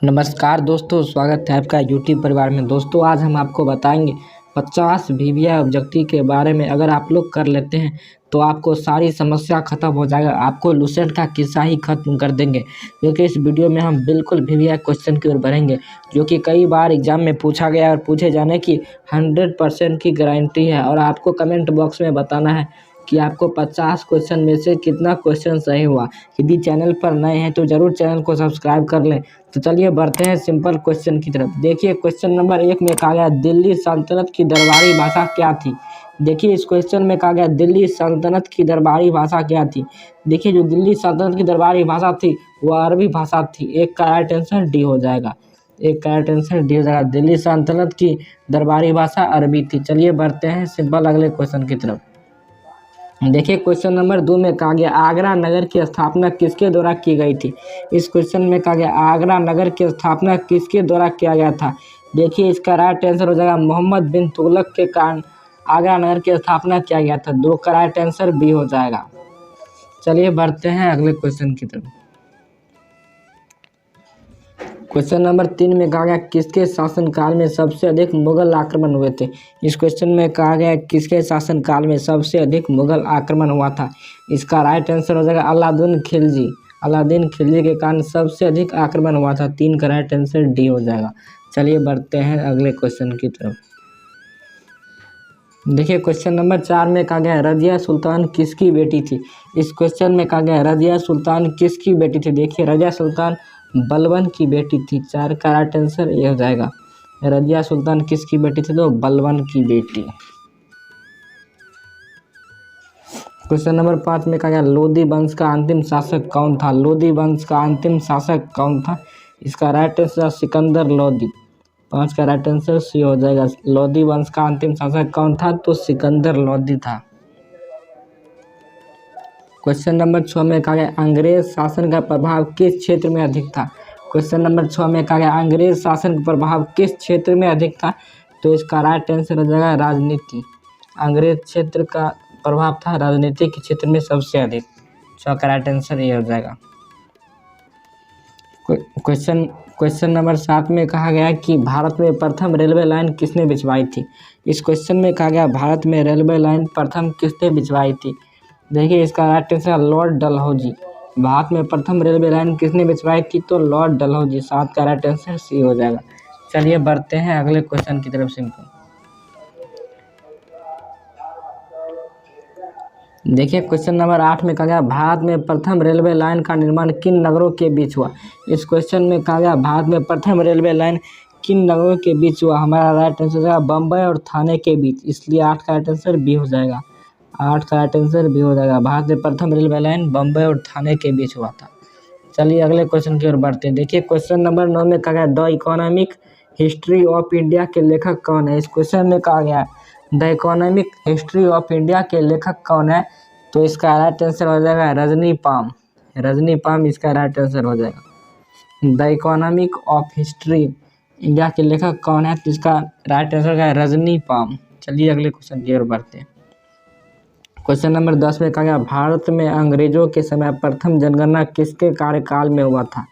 नमस्कार दोस्तों, स्वागत है आपका यूट्यूब परिवार में। दोस्तों आज हम आपको बताएंगे 50 वीवीआई ऑब्जेक्टिव के बारे में। अगर आप लोग कर लेते हैं तो आपको सारी समस्या खत्म हो जाएगा। आपको लूसेंट का किस्सा ही खत्म कर देंगे, क्योंकि इस वीडियो में हम बिल्कुल वीवीआई क्वेश्चन की ओर बढ़ेंगे, जो कि कई बार एग्जाम में पूछा गया और पूछे जाने की 100% की गारंटी है। और आपको कमेंट बॉक्स में बताना है कि आपको 50 क्वेश्चन में से कितना क्वेश्चन सही हुआ। यदि चैनल पर नए हैं तो ज़रूर चैनल को सब्सक्राइब कर लें। तो चलिए बढ़ते हैं सिंपल क्वेश्चन की तरफ। देखिए क्वेश्चन नंबर 1 में कहा गया दिल्ली सल्तनत की दरबारी भाषा क्या थी। देखिए इस क्वेश्चन में कहा गया दिल्ली सल्तनत की दरबारी भाषा क्या थी। देखिए जो दिल्ली सल्तनत की दरबारी भाषा थी वह अरबी भाषा थी। एक का राइट आंसर डी हो जाएगा। एक का राइट आंसर डी हो जाएगा। दिल्ली सल्तनत की दरबारी भाषा अरबी थी। चलिए बढ़ते हैं सिंपल अगले क्वेश्चन की तरफ। देखिए क्वेश्चन नंबर 2 में कहा गया आगरा नगर की स्थापना किसके द्वारा की गई थी। इस क्वेश्चन में कहा गया आगरा नगर की स्थापना किसके द्वारा किया गया था। देखिए इसका राइट आंसर हो जाएगा मोहम्मद बिन तुगलक के कारण आगरा नगर की स्थापना किया गया था। 2 का राइट आंसर बी हो जाएगा। चलिए बढ़ते हैं अगले क्वेश्चन की तरफ। क्वेश्चन नंबर 3 में कहा गया किसके शासनकाल में सबसे अधिक मुगल आक्रमण हुए थे। इस क्वेश्चन में कहा गया किसके शासनकाल में सबसे अधिक मुगल आक्रमण हुआ था। इसका राइट आंसर हो जाएगा अलाउद्दीन खिलजी। अलाउद्दीन खिलजी के कारण सबसे अधिक आक्रमण हुआ था। 3 का राइट आंसर डी हो जाएगा। चलिए बढ़ते हैं अगले क्वेश्चन की तरफ। देखिए क्वेश्चन नंबर 4 में कहा गया रजिया सुल्तान किसकी बेटी थी। इस क्वेश्चन में कहा गया रजिया सुल्तान किसकी बेटी थी। देखिए रजिया सुल्तान बलबन की बेटी थी। 4 का राइट आंसर ये हो जाएगा। रजिया सुल्तान किसकी बेटी थी तो बलबन की बेटी। क्वेश्चन नंबर 5 में कहा गया लोदी वंश का अंतिम शासक कौन था। लोदी वंश का अंतिम शासक कौन था। इसका राइट आंसर सिकंदर लोदी। 5 का राइट आंसर सी हो जाएगा। लोदी वंश का अंतिम शासक कौन था तो सिकंदर लोदी था। क्वेश्चन नंबर 6 में कहा गया अंग्रेज शासन का प्रभाव किस क्षेत्र में अधिक था। क्वेश्चन नंबर 6 में कहा गया अंग्रेज शासन का प्रभाव किस क्षेत्र में अधिक था तो इसका राइट आंसर हो जाएगा राजनीति। अंग्रेज क्षेत्र का प्रभाव था राजनीति के क्षेत्र में सबसे अधिक। 6 का राइट आंसर ये हो जाएगा। क्वेश्चन नंबर 7 में कहा गया कि भारत में प्रथम रेलवे लाइन किसने बिछवाई थी। इस क्वेश्चन में कहा गया भारत में रेलवे लाइन प्रथम किसने बिछवाई थी। देखिए इसका right answer Lord Dalhousie. Bharat में प्रथम रेलवे लाइन किसने बिछवाई थी तो लॉर्ड डलहौजी। 7 का राइट आंसर सी हो जाएगा। चलिए बढ़ते हैं अगले क्वेश्चन की तरफ। सिंपल देखिए क्वेश्चन नंबर 8 में कहा गया भारत में प्रथम रेलवे लाइन का निर्माण किन नगरों के बीच हुआ। इस क्वेश्चन में कहा गया भारत में प्रथम रेलवे लाइन किन नगरों के बीच हुआ। हमारा राइट आंसर है बम्बई और थाने के बीच, इसलिए 8 का राइट आंसर बी हो जाएगा। 8 का राइट आंसर बी हो जाएगा। भारत में प्रथम रेलवे लाइन बम्बई और थाने के बीच हुआ था। चलिए अगले क्वेश्चन की ओर बढ़ते हैं। देखिए क्वेश्चन नंबर 9 में कहा गया the economic history of India के लेखक कौन है। इस क्वेश्चन में कहा गया the economic history of India के लेखक कौन है तो इसका राइट आंसर हो जाएगा रजनी पाम। रजनी पाम इसका राइट आंसर हो जाएगा। The economic of history India के लेखक कौन है तो इसका राइट आंसर है रजनी पाम। चलिए अगले क्वेश्चन की ओर बढ़ते हैं। क्वेश्चन नंबर 10 में कहा गया भारत में अंग्रेजों के समय प्रथम जनगणना किसके कार्यकाल में हुआ था।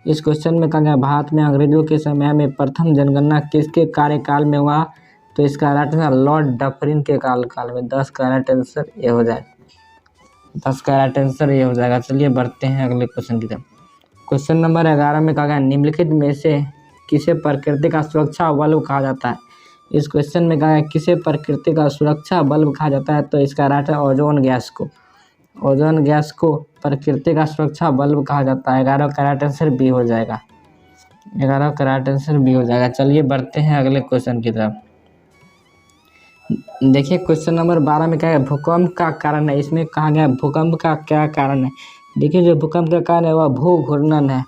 इस क्वेश्चन में कहा गया भारत में अंग्रेजों के समय में प्रथम जनगणना किसके कार्यकाल में हुआ तो इसका राइट आंसर लॉर्ड डफरिन के कार्यकाल में। 10 का राइट आंसर ये हो जाएगा। 10 का राइट आंसर ये हो जाएगा। चलिए बढ़ते हैं अगले क्वेश्चन की तरफ। क्वेश्चन नंबर 11 में कहा गया निम्नलिखित में से किसे प्रकृति का सुरक्षा बल्ब कहा जाता है। इस क्वेश्चन में कहा गया किसे प्रकृति का सुरक्षा बल्ब कहा जाता है तो इसका राइट है ओजोन गैस को। ओजोन गैस को प्रकृति का सुरक्षा बल्ब कहा जाता है। 11 का राइट आंसर बी हो जाएगा। 11 का राइट आंसर बी हो जाएगा। चलिए बढ़ते हैं अगले क्वेश्चन की तरफ। देखिए क्वेश्चन नंबर 12 में क्या है भूकंप का कारण है। इसमें कहा गया भूकंप का क्या कारण है। देखिए जो भूकंप का कारण है वह भू घूर्णन है।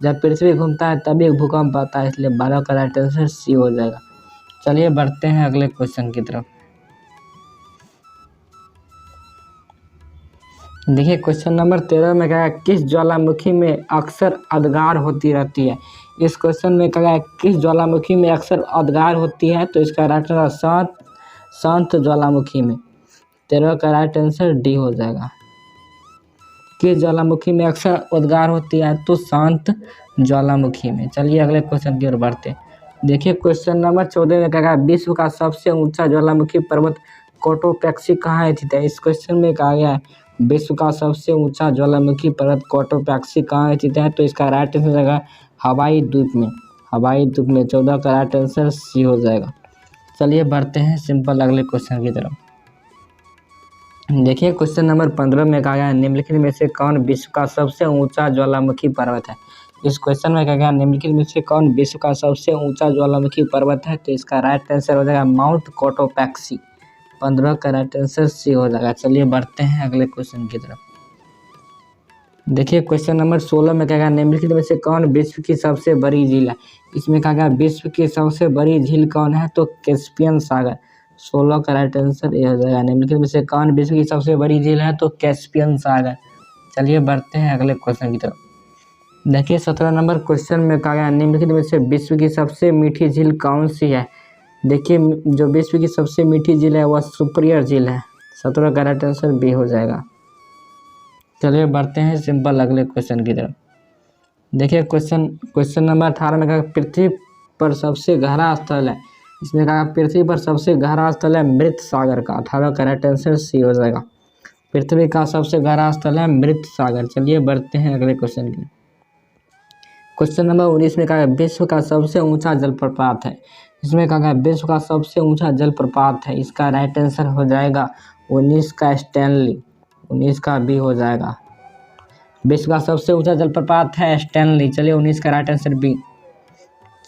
जब पृथ्वी घूमता है तभी भूकंप आता है, इसलिए 12 का राइट आंसर सी हो जाएगा। चलिए बढ़ते हैं अगले क्वेश्चन की तरफ। देखिए क्वेश्चन नंबर 13 में क्या है किस ज्वालामुखी में अक्सर अदगार होती रहती है। इस क्वेश्चन में क्या है किस ज्वालामुखी में अक्सर अदगार होती है तो इसका राइट आंसर शांत ज्वालामुखी में। 13 का राइट आंसर डी हो जाएगा। किस ज्वालामुखी में अक्सर उद्गार होती है? तो शांत ज्वालामुखी में। चलिए अगले क्वेश्चन की ओर बढ़ते हैं। देखिए क्वेश्चन नंबर 14 में कहा विश्व का सबसे ऊंचा ज्वालामुखी पर्वत कोटोपैक्सी कहाँ स्थित है? इस क्वेश्चन में कहा गया है विश्व का सबसे ऊंचा ज्वालामुखी पर्वत कोटोपैक्सी कहाँ स्थित है? तो इसका राइट आंसर हो जाएगा हवाई द्वीप में। हवाई द्वीप में 14 का राइट आंसर सी हो जाएगा। चलिए बढ़ते हैं सिंपल अगले क्वेश्चन की तरफ। देखिए क्वेश्चन नंबर 15 में कहा गया निम्नलिखित में से कौन विश्व का सबसे ऊंचा ज्वालामुखी पर्वत है? इस क्वेश्चन में कहा गया निम्नलिखित में से कौन विश्व का सबसे ऊंचा ज्वालामुखी पर्वत है? तो इसका राइट आंसर हो जाएगा माउंट कोटोपैक्सी। 15 का राइट आंसर सी हो जाएगा। चलिए बढ़ते हैं अगले क्वेश्चन की तरफ। देखिए क्वेश्चन नंबर 16 में कहा गया निम्नलिखित में से कौन विश्व की सबसे बड़ी झील है? इसमें कहा गया विश्व की सबसे बड़ी झील कौन है? तो कैस्पियन सागर। 16 का राइट आंसर ये हो जाएगा। निम्नलिखित में से कौन विश्व की सबसे बड़ी झील है? तो कैस्पियन सागर। चलिए बढ़ते हैं अगले क्वेश्चन की तरफ। देखिए 17 नंबर क्वेश्चन में कहा गया निम्नलिखित में से विश्व की सबसे मीठी झील कौन सी है? देखिए जो विश्व की सबसे मीठी झील है वह सुपीरियर झील है। 17 का राइट आंसर बी हो जाएगा। चलिए बढ़ते हैं सिंपल अगले क्वेश्चन की तरफ। देखिए क्वेश्चन नंबर 18 में कहा पृथ्वी पर सबसे गहरा स्थल है। इसमें कहा पृथ्वी पर सबसे गहरा स्थल है मृत सागर का। 18 का राइट आंसर सी हो जाएगा। पृथ्वी का सबसे गहरा स्थल है मृत सागर। चलिए बढ़ते हैं अगले क्वेश्चन की। क्वेश्चन नंबर 19 में कहा विश्व का सबसे ऊंचा जलप्रपात है। इसमें कहा विश्व का सबसे ऊंचा जलप्रपात है। इसका राइट आंसर हो जाएगा 19 का स्टैनली। 19 का बी हो जाएगा। विश्व का सबसे ऊंचा जलप्रपात है स्टैनली। चलिए 19 का राइट आंसर बी।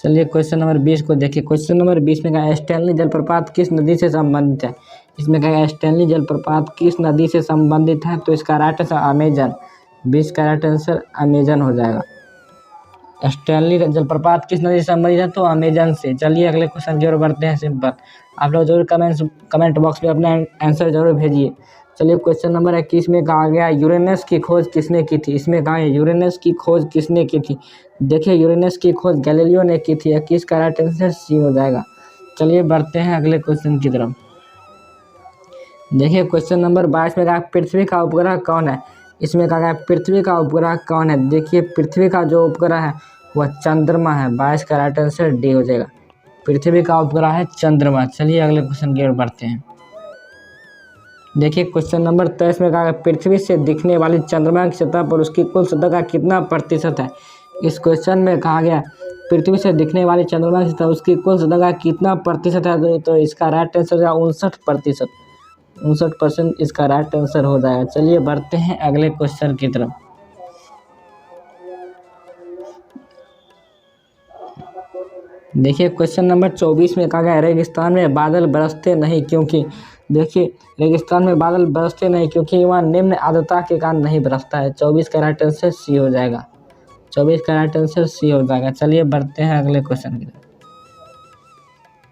चलिए क्वेश्चन नंबर 20 को देखिए। क्वेश्चन नंबर 20 में कहा स्टैनली जलप्रपात किस नदी से संबंधित है? इसमें कहा स्टैनली जलप्रपात किस नदी से संबंधित है? तो इसका राइट आंसर अमेजन। 20 का राइट आंसर अमेजन हो जाएगा। स्टैनली जलप्रपात किस नदी से संबंधित है? तो अमेजन से। चलिए अगले क्वेश्चन की ओर बढ़ते हैं सिंपल। आप लोग जरूर कमेंट बॉक्स में अपना आंसर जरूर भेजिए। चलिए क्वेश्चन नंबर 21 में कहा गया यूरेनस की खोज किसने की थी? इसमें कहा है यूरेनस की खोज किसने की थी? देखिए यूरेनस की खोज गैलीलियो ने की थी। 21 का राइट आंसर सी हो जाएगा। चलिए बढ़ते हैं अगले क्वेश्चन की तरफ। देखिए क्वेश्चन नंबर 22 में कहा पृथ्वी का उपग्रह कौन है? इसमें कहा गया पृथ्वी का उपग्रह कौन है? देखिए पृथ्वी का जो उपग्रह है वह चंद्रमा है। 22 का राइट आंसर डी हो जाएगा। पृथ्वी का उपग्रह है चंद्रमा। चलिए अगले क्वेश्चन की ओर बढ़ते हैं। देखिए क्वेश्चन नंबर 23 में कहा पृथ्वी से दिखने वाली चंद्रमा की सतह पर उसकी कुल सतह का कितना प्रतिशत है? इस क्वेश्चन में कहा गया पृथ्वी से दिखने वाली चंद्रमा की सतह उसकी कुल सतह का कितना प्रतिशत है? तो इसका राइट आंसर है 59%। 59% इसका राइट आंसर हो जाएगा। चलिए बढ़ते हैं अगले क्वेश्चन की तरफ। देखिए क्वेश्चन नंबर 24 में कहा गया रेगिस्तान में बादल बरसते नहीं क्योंकि? देखिए रेगिस्तान में बादल बरसते नहीं क्योंकि वहाँ निम्न आर्द्रता के कारण नहीं बरसता है। 24 का राइट आंसर सी हो जाएगा। 24 का राइट आंसर सी हो जाएगा। चलिए बढ़ते हैं अगले क्वेश्चन की तरफ।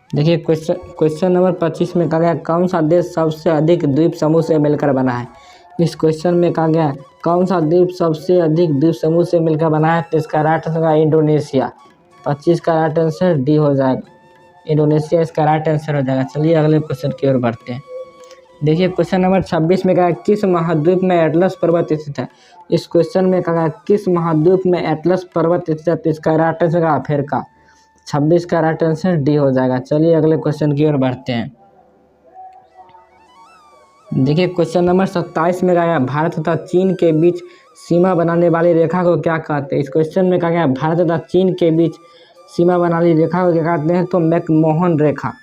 देखिए क्वेश्चन नंबर 25 में कहा गया कौन सा देश सबसे अधिक द्वीप समूह से मिलकर बना है? इस क्वेश्चन में कहा गया कौन सा द्वीप सबसे अधिक द्वीप समूह से मिलकर बना है? तो इसका राइट आंसर है इंडोनेशिया। 25 का राइट आंसर डी हो जाएगा। इंडोनेशिया इसका राइट आंसर हो जाएगा। चलिए अगले क्वेश्चन की ओर बढ़ते हैं। देखिए क्वेश्चन नंबर 26 में कहा किस महाद्वीप में एटलस पर्वत स्थित है? इस क्वेश्चन में कहा किस महाद्वीप में एटलस पर्वत स्थित है? तो इसका राइट आंसर है अफ्रीका। 26 का राइट आंसर डी हो जाएगा। चलिए अगले क्वेश्चन की ओर बढ़ते हैं। देखिए क्वेश्चन नंबर 27 में कहा भारत तथा चीन के बीच सीमा बनाने वाली रेखा को क्या कहते हैं? इस क्वेश्चन में कहा गया भारत तथा चीन के बीच सीमा बनाने वाली रेखा को क्या कहते हैं? तो मैकमोहन रेखा।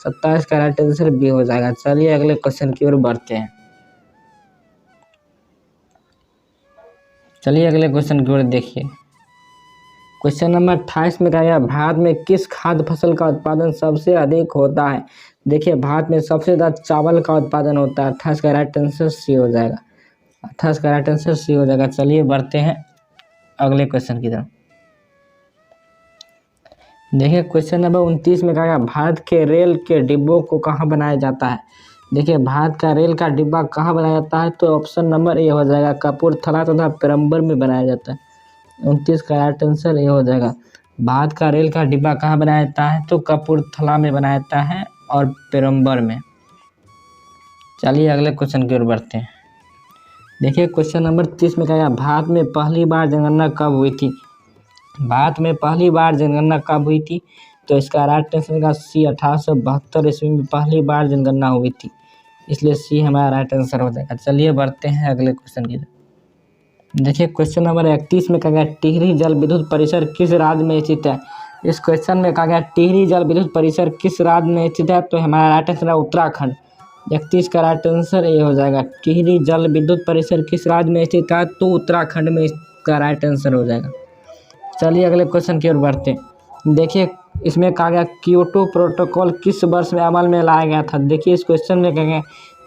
27 का राइट आंसर बी हो जाएगा। चलिए अगले क्वेश्चन की ओर बढ़ते हैं। चलिए अगले क्वेश्चन की ओर देखिए। क्वेश्चन नंबर 28 में कहा गया भारत में किस खाद्य फसल का उत्पादन सबसे अधिक होता है? देखिए भारत में सबसे ज़्यादा चावल का उत्पादन होता है। 28 का राइट आंसर सी हो जाएगा। 28 का राइट आंसर सी हो जाएगा। चलिए बढ़ते हैं अगले क्वेश्चन की तरफ। देखिए क्वेश्चन नंबर 29 में कहा गया भारत के रेल के डिब्बों को कहाँ बनाया जाता है? देखिए भारत का रेल का डिब्बा कहाँ बनाया जाता है? तो ऑप्शन नंबर ए हो जाएगा कपूरथला तथा पेरम्बर में बनाया जाता है। 29 का राइट आंसर ए हो जाएगा। भारत का रेल का डिब्बा कहाँ बनाया जाता है? तो कपूरथला में बनाया जाता है और पेरम्बर में। चलिए अगले क्वेश्चन की ओर बढ़ते हैं। देखिए क्वेश्चन नंबर 30 में क्या है, भारत में पहली बार जनगणना कब हुई थी। भारत में पहली बार जनगणना कब हुई थी, तो इसका राइट आंसर का सी 1872 ईस्वी में पहली बार जनगणना हुई थी, इसलिए सी हमारा राइट आंसर हो जाएगा। चलिए बढ़ते हैं अगले क्वेश्चन की तरफ। देखिए क्वेश्चन नंबर 31 में कहा गया टिहरी जल विद्युत परिसर किस राज्य में स्थित है। इस क्वेश्चन में कहा गया टिहरी जल विद्युत परिसर किस राज्य में स्थित है, तो हमारा राइट आंसर है उत्तराखंड। 31 का राइट आंसर ये हो जाएगा। टिहरी जल विद्युत परिसर किस राज्य में स्थित है, तो उत्तराखंड में इसका राइट आंसर हो जाएगा। चलिए अगले क्वेश्चन की ओर बढ़ते हैं। देखिए इसमें कहा गया क्योटो प्रोटोकॉल किस वर्ष में अमल में लाया गया था। देखिए इस क्वेश्चन में कहा गया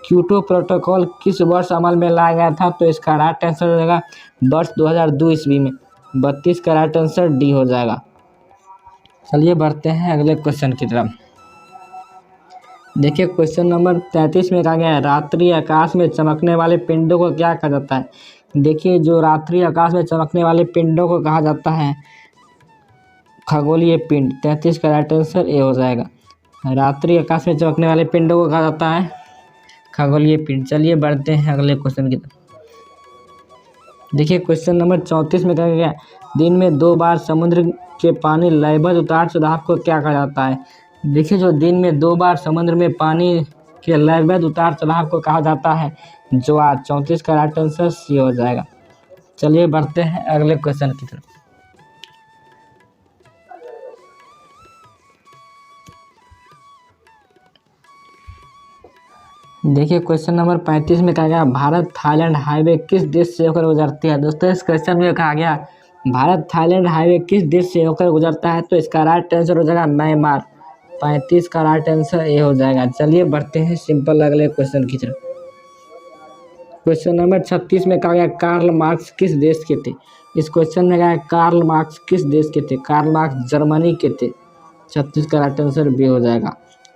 क्योटो प्रोटोकॉल किस वर्ष अमल में लाया गया था, तो इसका राइट आंसर हो जाएगा वर्ष 2002 ईस्वी में। 32 का राइट आंसर डी हो जाएगा। चलिए बढ़ते हैं अगले क्वेश्चन की तरफ। देखिए क्वेश्चन नंबर 33 में कहा गया है रात्रि आकाश में चमकने वाले पिंडों को क्या कहा जाता है। देखिए जो रात्रि आकाश में चमकने वाले पिंडों को कहा जाता है खगोलीय पिंड। 33 का राइट आंसर ए हो जाएगा। रात्रि आकाश में चमकने वाले पिंडों को कहा जाता है खगोलीय पिंड। चलिए बढ़ते हैं अगले क्वेश्चन की तरफ। देखिए क्वेश्चन नंबर 34 में कहा गया दिन में 2 बार समुद्र के पानी लयबद्ध उतार चढ़ाव को क्या कहा जाता है। देखिए जो दिन में 2 बार समुद्र में पानी के लयबद्ध उतार चढ़ाव को कहा जाता है ज्वार। 34 का राइट आंसर सी हो जाएगा। चलिए बढ़ते हैं अगले क्वेश्चन की तरफ। देखिए क्वेश्चन नंबर 35 में कहा गया भारत थाईलैंड हाईवे किस देश से होकर गुजरती है। दोस्तों इस क्वेश्चन में कहा गया भारत थाईलैंड हाईवे किस देश से होकर गुजरता है, तो इसका राइट आंसर हो जाएगा म्यांमार। 35 का राइट आंसर ये हो जाएगा। चलिए बढ़ते हैं सिंपल अगले क्वेश्चन की तरफ। क्वेश्चन नंबर 36 में कहा गया कार्ल मार्क्स किस देश के थे। इस क्वेश्चन में कहा कार्ल मार्क्स किस देश के थे। कार्ल मार्क्स जर्मनी के थे। 36 का राइट आंसर बी हो जाएगा।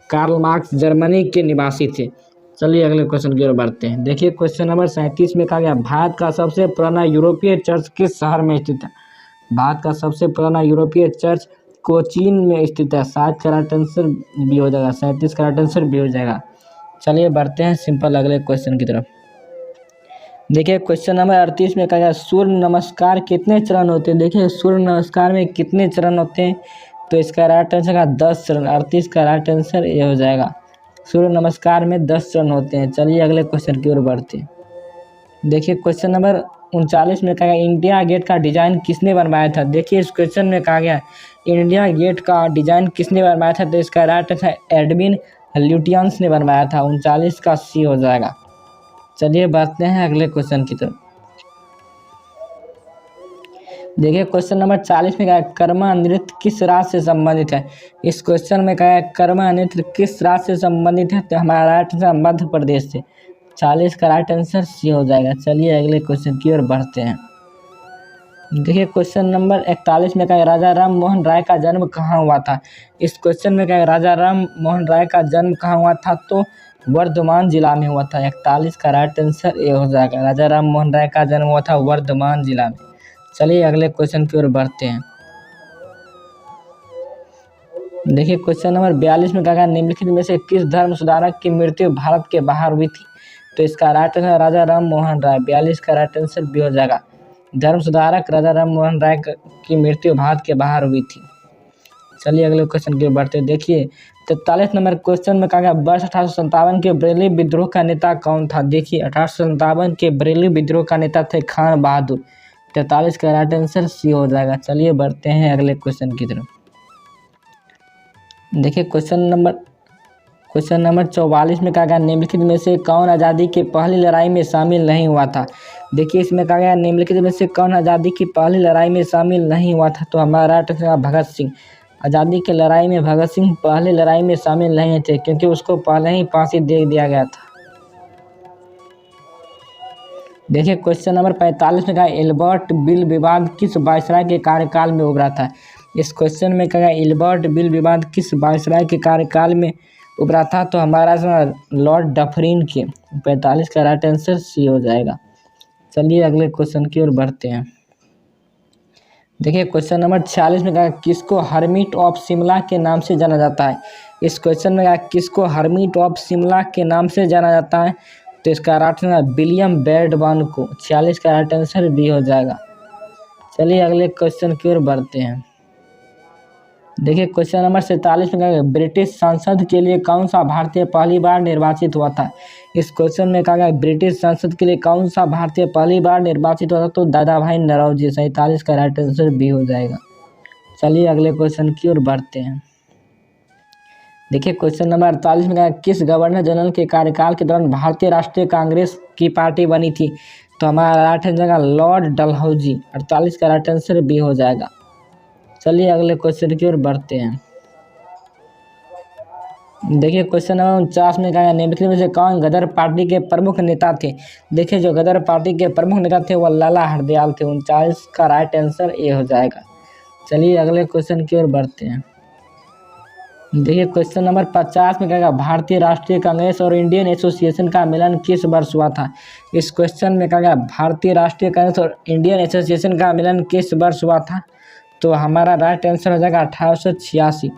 कार्ल मार्क्स जर्मनी के निवासी थे। चलिए अगले क्वेश्चन की ओर बढ़ते हैं। देखिए क्वेश्चन नंबर 37 में कहा गया भारत का सबसे पुराना यूरोपीय चर्च किस शहर में स्थित है। भारत का सबसे पुराना यूरोपीय चर्च कोचीन में स्थित है। 7 का राइट आंसर बी हो जाएगा। 37 का राइट आंसर बी हो जाएगा। चलिए बढ़ते हैं सिंपल अगले क्वेश्चन की तरफ। देखिए क्वेश्चन नंबर 38 में कहा गया सूर्य नमस्कार कितने चरण होते हैं। देखिए सूर्य नमस्कार में कितने चरण होते हैं, तो इसका राइट आंसर का 10 चरण। 38 का राइट आंसर ये हो जाएगा। सूर्य नमस्कार में 10 चरण होते हैं। चलिए अगले क्वेश्चन की ओर बढ़ते हैं। देखिए क्वेश्चन नंबर 39 में कहा गया इंडिया गेट का डिजाइन किसने बनवाया था। देखिए इस क्वेश्चन में कहा गया इंडिया गेट का डिजाइन किसने बनवाया था, तो इसका राइट आंसर एडविन ल्यूटियंस ने बनवाया था। 39 का सी हो जाएगा। चलिए बढ़ते हैं अगले क्वेश्चन की तरफ। देखिए क्वेश्चन नंबर 40 में कहा कर्मा नृत्य किस राज्य से संबंधित है। इस क्वेश्चन में कहा कर्मा नृत्य किस राज्य से संबंधित है, तो हमारा राइट आंसर मध्य प्रदेश से। 40 का राइट आंसर सी हो जाएगा। चलिए अगले क्वेश्चन की ओर बढ़ते हैं। देखिए क्वेश्चन नंबर 41 में कहा राजा राम मोहन राय का जन्म कहाँ हुआ था। इस क्वेश्चन में कहा राजा राम मोहन राय का जन्म कहाँ हुआ था, तो वर्धमान जिला में हुआ था। 41 का राइट आंसर ये हो जाएगा। राजा राम मोहन राय का जन्म हुआ था वर्धमान जिला में। चलिए अगले क्वेश्चन की ओर बढ़ते हैं। देखिए क्वेश्चन नंबर 42 में कहा निम्नलिखित में से किस धर्म सुधारक की मृत्यु भारत के बाहर हुई थी, तो इसका राइट आंसर राजा राम मोहन राय। 42 का राइट आंसर बी हो जाएगा। धर्म सुधारक राजा राम मोहन राय की मृत्यु भारत के बाहर हुई थी। चलिए अगले क्वेश्चन की ओर बढ़ते हैं। देखिए 43 नंबर क्वेश्चन में कहा गया वर्ष 1857 के बरेली विद्रोह का नेता कौन था। देखिए 1857 के बरेली विद्रोह का नेता थे खान बहादुर। 43 का राइट आंसर सी हो जाएगा। चलिए बढ़ते हैं अगले क्वेश्चन की तरफ। देखिए क्वेश्चन नंबर 44 में कहा गया निम्नलिखित में से कौन आज़ादी की पहली लड़ाई में शामिल नहीं हुआ था। देखिए इसमें कहा गया निम्नलिखित में से कौन आज़ादी की पहली लड़ाई में शामिल नहीं हुआ था, तो हमारा राइट आंसर भगत सिंह। आज़ादी की लड़ाई में भगत सिंह पहली लड़ाई में शामिल नहीं थे, क्योंकि उसको पहले ही फांसी दे दिया गया था। देखिए क्वेश्चन नंबर 45 में कहा एल्बर्ट बिल विवाद किस वायसराय के कार्यकाल में उभरा था। इस क्वेश्चन में कहा एल्बर्ट बिल विवाद किस वायसराय के कार्यकाल में उभरा था, तो हमारा लॉर्ड डफरिन के। 45 का राइट आंसर सी हो जाएगा। चलिए अगले क्वेश्चन की ओर बढ़ते हैं। देखिए क्वेश्चन नंबर 46 में कहा किसको हर्मिट ऑफ शिमला के नाम से जाना जाता है। इस क्वेश्चन में कहा किसको हर्मिट ऑफ शिमला के नाम से जाना जाता है, तो इसका राइट आंसर विलियम बेडबर्न को। 46 का राइट आंसर बी हो जाएगा। चलिए अगले क्वेश्चन की ओर बढ़ते हैं। देखिए क्वेश्चन नंबर 47 में कहा ब्रिटिश संसद के लिए कौन सा भारतीय पहली बार निर्वाचित हुआ था। इस क्वेश्चन में कहा गया ब्रिटिश संसद के लिए कौन सा भारतीय पहली बार निर्वाचित हुआ था, तो दादा भाई नौरोजी। 47 का राइट आंसर बी हो जाएगा। चलिए अगले क्वेश्चन की ओर बढ़ते हैं। देखिए क्वेश्चन नंबर 48 में कहा किस गवर्नर जनरल के कार्यकाल के दौरान भारतीय राष्ट्रीय कांग्रेस की पार्टी बनी थी, तो हमारा राइट आंसर लॉर्ड डलहौजी। 48 का राइट आंसर बी हो जाएगा। चलिए अगले क्वेश्चन की ओर बढ़ते हैं। देखिए क्वेश्चन नंबर 49 में कहा निम्नलिखित में से कौन गदर पार्टी के प्रमुख नेता थे। देखिए जो गदर पार्टी के प्रमुख नेता थे वह लाला हरदयाल थे। 49 का राइट आंसर ए हो जाएगा। चलिए अगले क्वेश्चन की ओर बढ़ते हैं। देखिए क्वेश्चन नंबर 50 में कहेगा भारतीय राष्ट्रीय कांग्रेस और इंडियन एसोसिएशन का मिलन किस वर्ष हुआ था। इस क्वेश्चन में कहेगा भारतीय राष्ट्रीय कांग्रेस और इंडियन एसोसिएशन का मिलन किस वर्ष हुआ था, तो हमारा राइट आंसर हो जाएगा 1886।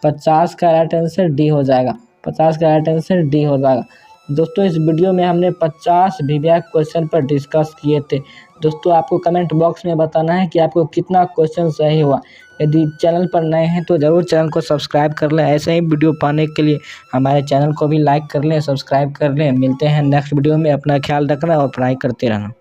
50 का राइट आंसर डी हो जाएगा। 50 का राइट आंसर डी हो जाएगा। दोस्तों इस वीडियो में हमने 50 वीवीआई क्वेश्चन पर डिस्कस किए थे। दोस्तों आपको कमेंट बॉक्स में बताना है कि आपको कितना क्वेश्चन सही हुआ। यदि चैनल पर नए हैं तो ज़रूर चैनल को सब्सक्राइब कर लें। ऐसे ही वीडियो पाने के लिए हमारे चैनल को भी लाइक कर लें, सब्सक्राइब कर लें। मिलते हैं नेक्स्ट वीडियो में। अपना ख्याल रखना और पढ़ाई करते रहना।